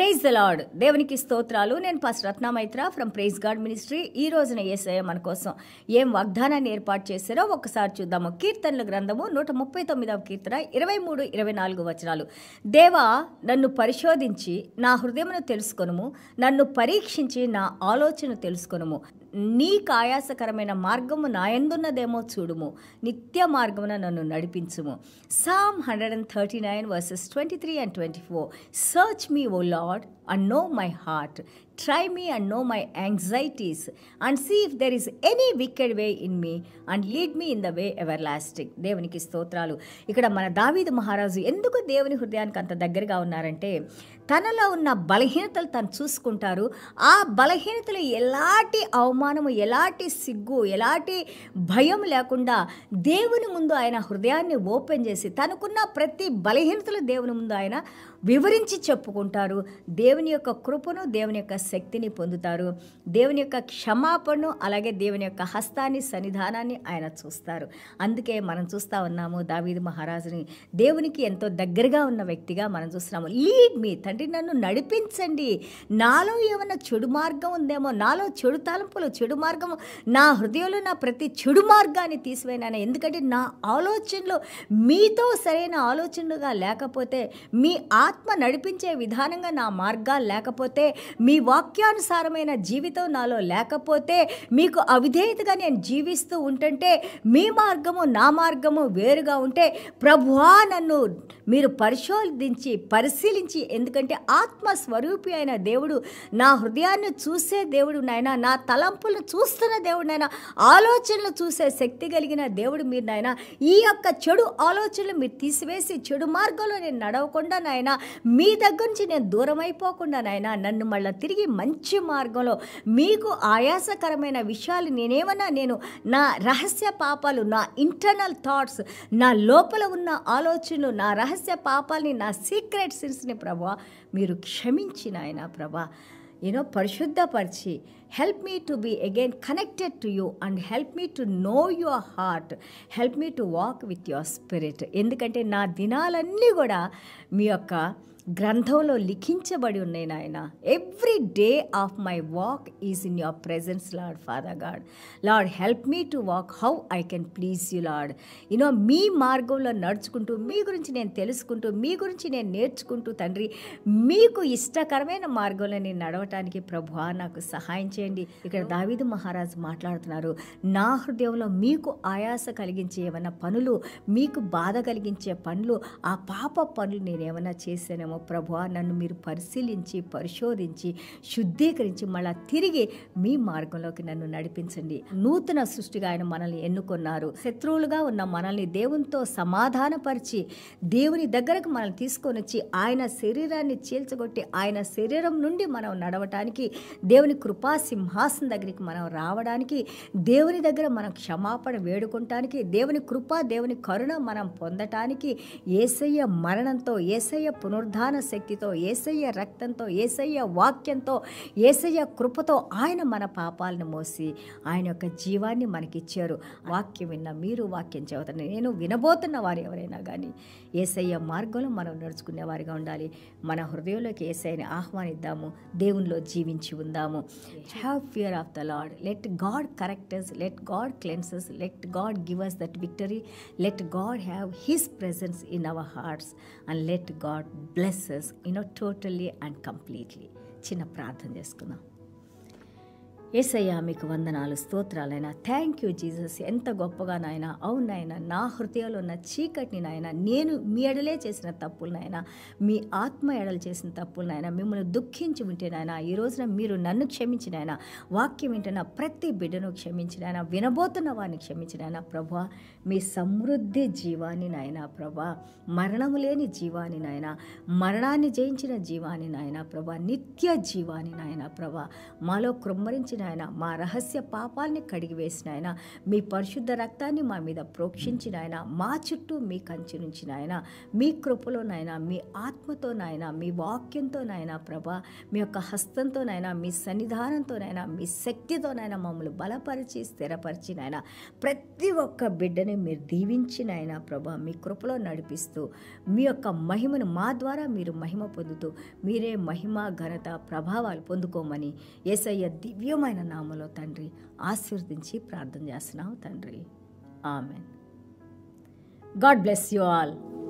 Praise the lord. దేవునికి స్తోత్రాలు. నేను pastor Ratna Maitra from Praise God Ministry. ఈ రోజున యేసయ్య మన కోసం ఏం వాగ్దానాన్ని ఏర్పాటు చేశారో ఒక్కసారి చూద్దాము. కీర్తనల గ్రంథము 139వ కీర్తన 23-24 వచనాలు. దేవా, నన్ను పరిశోధించి నా హృదయమును తెలుసుకొనుము, నన్ను పరీక్షించి నా ఆలోచన తెలుసుకొనుము. నీకు ఆయాసకరమైన మార్గము నాయందున్నదేమో చూడుము, నిత్య మార్గమున నన్ను నడిపించుము. Psalm 139 verses 23 and 24. Search me, O Lord, and know my heart. Try me and know my anxieties, and see if there is any wicked way in me, and lead me in the way everlasting. దేవునికి స్తోత్రాలు. ఇక్కడ మన దావీదు మహారాజు ఎందుకు దేవుని హృదయానికి అంత దగ్గరగా ఉన్నారంటే, తనలో ఉన్న బలహీనతలు తను చూసుకుంటారు. ఆ బలహీనతలు ఎలాంటి అవమానము, ఎలాంటి సిగ్గు, ఎలాంటి భయం లేకుండా దేవుని ముందు ఆయన హృదయాన్ని ఓపెన్ చేసి తనకున్న ప్రతి బలహీనతలు దేవుని ముందు ఆయన వివరించి చెప్పుకుంటారు. దేవుని యొక్క కృపను, దేవుని యొక్క శక్తిని పొందుతారు. దేవుని యొక్క క్షమాపణను, అలాగే దేవుని యొక్క హస్తాన్ని, సన్నిధానాన్ని ఆయన చూస్తారు. అందుకే మనం చూస్తూ ఉన్నాము దావీదు మహారాజుని దేవునికి ఎంతో దగ్గరగా ఉన్న వ్యక్తిగా మనం చూస్తున్నాము. లీడ్ మీ, తండ్రి నన్ను నడిపించండి. నాలో ఏమన్నా చెడు మార్గం ఉందేమో, నాలో చెడు తలంపులు, చెడు మార్గము, నా హృదయంలో నా ప్రతి చెడు మార్గాన్ని తీసివేయనాను. ఎందుకంటే నా ఆలోచనలు మీతో సరైన ఆలోచనలుగా లేకపోతే, మీ ఆత్మ నడిపించే విధానంగా నా మార్గాలు లేకపోతే, మీ వాక్యానుసారమైన జీవితం నాలో లేకపోతే, మీకు అవిధేయతగా నేను జీవిస్తూ ఉంటుంటే, మీ మార్గము నా మార్గము వేరుగా ఉంటే, ప్రభువా నన్ను మీరు పరిశీలించి, ఎందుకంటే ఆత్మస్వరూపి అయిన దేవుడు, నా హృదయాన్ని చూసే దేవుడు నాయన, నా తలంపులను చూస్తున్న దేవుడు నాయన, ఆలోచనలు చూసే శక్తి కలిగిన దేవుడు మీరు నాయన. ఈ యొక్క చెడు ఆలోచనలు మీరు తీసివేసి, చెడు మార్గంలో నేను నడవకుండా నాయన, మీ దగ్గర నుంచి నేను దూరం అయిపోకుండా నాయన, నన్ను మళ్ళీ తిరిగి మంచి మార్గంలో, మీకు ఆయాసకరమైన విషయాలు నేను నా రహస్య పాపాలు, నా ఇంటర్నల్ థాట్స్, నా లోపల ఉన్న ఆలోచనలు, నా రహస్య పాపాలని, నా సీక్రెట్ సిన్స్ని ప్రభా మీరు క్షమించిన ఆయన ప్రభా పరిశుద్ధపరిచి, help me to be again connected to you and help me to know your heart, help me to walk with your spirit. ఎందుకంటే నా దినాలన్నీ కూడా మీ యొక్క గ్రంథంలో లిఖించబడి ఉన్నాయి నాయన. Every day of my walk is in your presence Lord. Father God, Lord help me to walk how I can please you Lord. మీ మార్గంలో నడుచుకుంటూ, మీ గురించి నేను తెలుసుకుంటూ, మీ గురించి నేను నేర్చుకుంటూ తండ్రి, మీకు ఇష్టకరమైన మార్గంలో నేను నడవటానికి ప్రభువా నాకు సహాయం చేయండి. ఇక్కడ దావీదు మహారాజు మాట్లాడుతున్నారు, నా హృదయంలో మీకు ఆయాస కలిగించే ఏమైనా పనులు, మీకు బాధ కలిగించే పనులు, ఆ పాప పనులు నేనేమైనా చేశానేమో ప్రభువా, నన్ను మీరు పరిశోధించి శుద్ధీకరించి మళ్ళా తిరిగి మీ మార్గంలోకి నన్ను నడిపించండి. నూతన సృష్టిగా ఆయన మనల్ని ఎన్నుకున్నారు. శత్రువులుగా ఉన్న మనల్ని దేవునితో సమాధానపరిచి, దేవుని దగ్గరకు మనల్ని తీసుకొని వచ్చి, ఆయన శరీరాన్ని చీల్చగొట్టి, ఆయన శరీరం నుండి మనం నడవటానికి, దేవుని కృపా సింహాసనం దగ్గరికి మనం రావడానికి, దేవుని దగ్గర మనం క్షమాపణ వేడుకుంటానికి, దేవుని కృప, దేవుని కరుణ మనం పొందటానికి, యేసయ్య మరణంతో, యేసయ్య పునరుద్ధాన శక్తితో, యేసయ్య రక్తంతో, యేసయ్య వాక్యంతో, యేసయ్య కృపతో ఆయన మన పాపాలను మోసి ఆయన యొక్క జీవాన్ని మనకిచ్చారు. వాక్యం విన్న మీరు, వాక్యం చదువుతున్న నేను, వినబోతున్న వారు ఎవరైనా కానీ యేసయ్య మార్గంలో మనం నడుచుకునే వారిగా ఉండాలి. మన హృదయంలోకి యేసయ్యని ఆహ్వానిద్దాము, దేవునిలో జీవించి ఉందాము. Have fear of the lord. Let God correct us, let God cleanse us, let God give us that victory, let God have his presence in our hearts, and let God bless us totally and completely. చిన్న ప్రార్థన చేసుకుందాం. యేసయ్యా మీకు వందనాలు, స్తోత్రాలైనా. Thank you Jesus. ఎంత గొప్పగా నాయన. అవునాయన, నా హృదయంలో ఉన్న చీకటిని నాయన, నేను మీ ఎడలే చేసిన తప్పులు నాయన, మీ ఆత్మ ఎడలు చేసిన తప్పులు నాయన, మిమ్మల్ని దుఃఖించి ఉంటే నాయన, ఈ రోజున మీరు నన్ను క్షమించిన ఆయన, వాక్యం వింటున్న ప్రతి బిడ్డను క్షమించిన ఆయన, వినబోతున్న వారిని క్షమించిన ఆయన ప్రభువా. మీ సమృద్ధి జీవాన్ని నాయన ప్రభా, మరణము లేని జీవాన్ని నాయన, మరణాన్ని జయించిన జీవాన్ని నాయన ప్రభా, నిత్య జీవాన్ని నాయన ప్రభా, మాలో కృమ్మరించిన రక్షించిన ఆయన, మా రహస్య పాపాలని కడిగివేసిన ఆయన, మీ పరిశుద్ధ రక్తాన్ని మా మీద ప్రోక్షించిన ఆయన, మా చుట్టూ మీ కంచి నుంచి నాయన, మీ కృపలో నాయన, మీ ఆత్మతో నాయన, మీ వాక్యంతో నాయన ప్రభా, మీ యొక్క హస్తంతో నాయన, మీ సన్నిధానంతో నాయన, మీ శక్తితో నాయన మమ్మల్ని బలపరిచి స్థిరపరిచి నాయన, ప్రతి ఒక్క బిడ్డని మీరు దీవించిన ఆయన ప్రభా, మీ కృపలో నడిపిస్తూ మీ యొక్క మహిమను మా ద్వారా మీరు మహిమ పొందుతూ మీరే మహిమ ఘనత ప్రభావాలు పొందుకోమని యేసయ్య దివ్యమైన నామములో తండ్రి ఆశీర్వదించి ప్రార్థన చేస్తున్నాం తండ్రి. Amen. God bless you all.